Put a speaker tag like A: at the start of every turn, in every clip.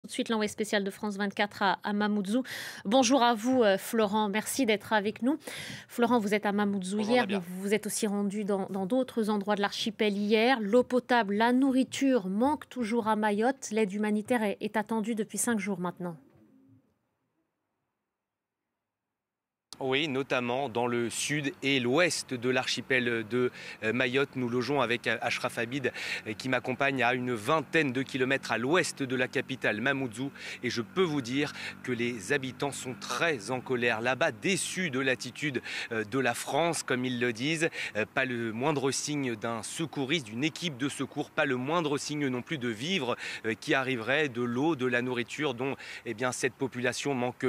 A: de suite l'envoyé spécial de France 24 à Mamoudzou. Bonjour à vous, Florent. Merci d'être avec nous. Florent, vous êtes à Mamoudzou
B: Bonjour
A: hier, mais
B: Nabia.
A: vous vous êtes aussi rendu dans d'autres endroits de l'archipel hier. L'eau potable, la nourriture manquent toujours à Mayotte. L'aide humanitaire est attendue depuis 5 jours maintenant.
B: Oui, notamment dans le sud et l'ouest de l'archipel de Mayotte. Nous logeons avec Ashraf Abid qui m'accompagne à une vingtaine de kilomètres à l'ouest de la capitale Mamoudzou. Et je peux vous dire que les habitants sont très en colère là-bas, déçus de l'attitude de la France, comme ils le disent. Pas le moindre signe d'un secouriste, d'une équipe de secours, pas le moindre signe non plus de vivres qui arriverait, de l'eau, de la nourriture dont cette population manque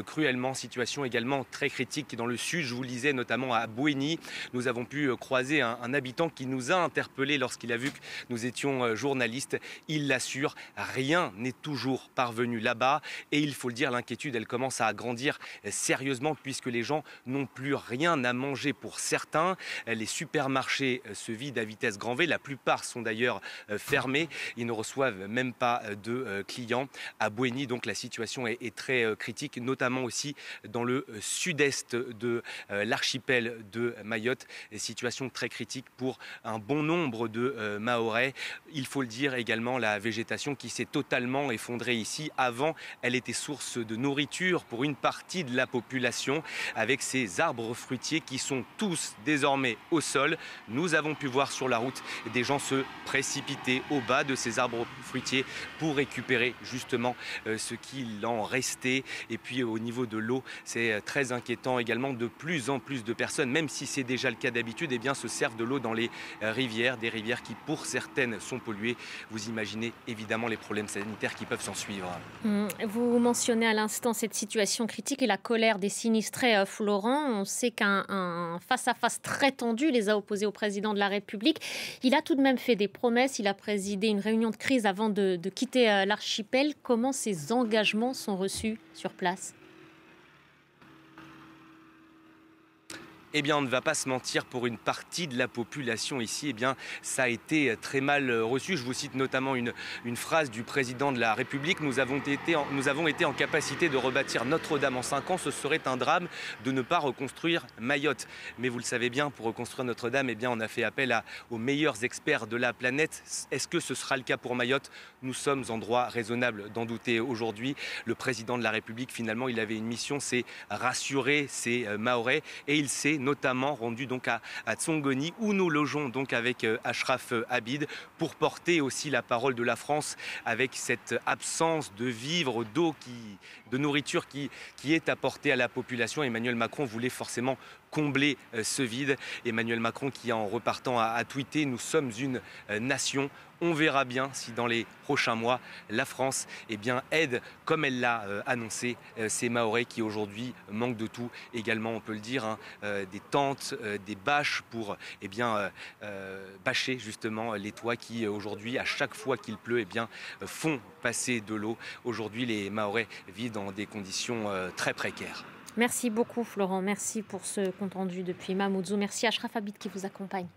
B: cruellement. Situation également très critique dans le sud, je vous le disais, notamment à Bouéni. Nous avons pu croiser un habitant qui nous a interpellés lorsqu'il a vu que nous étions journalistes. Il l'assure, rien n'est toujours parvenu là-bas. Et il faut le dire, l'inquiétude, elle commence à grandir sérieusement puisque les gens n'ont plus rien à manger pour certains. Les supermarchés se vident à vitesse grand V. La plupart sont d'ailleurs fermés. Ils ne reçoivent même pas de clients. À Bouéni, donc, la situation est très critique, notamment aussi dans le sud-est de l'archipel de Mayotte. Situation très critique pour un bon nombre de Mahorais. Il faut le dire également, la végétation qui s'est totalement effondrée ici. Avant, elle était source de nourriture pour une partie de la population, avec ces arbres fruitiers qui sont tous désormais au sol. Nous avons pu voir sur la route des gens se précipiter au bas de ces arbres fruitiers pour récupérer justement ce qu'il en restait. Et puis au niveau de l'eau, c'est très inquiétant également. De plus en plus de personnes, même si c'est déjà le cas d'habitude, se servent de l'eau dans les rivières, des rivières qui pour certaines sont polluées. Vous imaginez évidemment les problèmes sanitaires qui peuvent s'en suivre.
A: Vous mentionnez à l'instant cette situation critique et la colère des sinistrés, Florent. On sait qu'un face-à-face très tendu les a opposés au président de la République. Il a tout de même fait des promesses. Il a présidé une réunion de crise avant de quitter l'archipel. Comment ces engagements sont reçus sur place ?
B: On ne va pas se mentir, pour une partie de la population ici, ça a été très mal reçu. Je vous cite notamment une phrase du président de la République. Nous avons été en capacité de rebâtir Notre-Dame en 5 ans. Ce serait un drame de ne pas reconstruire Mayotte. Mais vous le savez bien, pour reconstruire Notre-Dame, on a fait appel aux meilleurs experts de la planète. Est-ce que ce sera le cas pour Mayotte? Nous sommes en droit raisonnable d'en douter aujourd'hui. Le président de la République, finalement, il avait une mission, c'est rassurer ces Mahorais. Et il s'est notamment rendu donc à Tsongoni, où nous logeons donc avec Ashraf Abid, pour porter aussi la parole de la France avec cette absence de vivres, d'eau, de nourriture qui est apportée à la population. Emmanuel Macron voulait forcément combler ce vide. Emmanuel Macron qui, en repartant, a tweeté: nous sommes une nation. On verra bien si dans les prochains mois, la France aide, comme elle l'a annoncé, ces Mahorais qui aujourd'hui manquent de tout. Également, on peut le dire, des tentes, des bâches pour bâcher justement les toits qui aujourd'hui, à chaque fois qu'il pleut, font passer de l'eau. Aujourd'hui, les Mahorais vivent dans des conditions très précaires.
A: Merci beaucoup, Florent. Merci pour ce compte rendu depuis Mamoudzou. Merci à Ashraf Abid qui vous accompagne.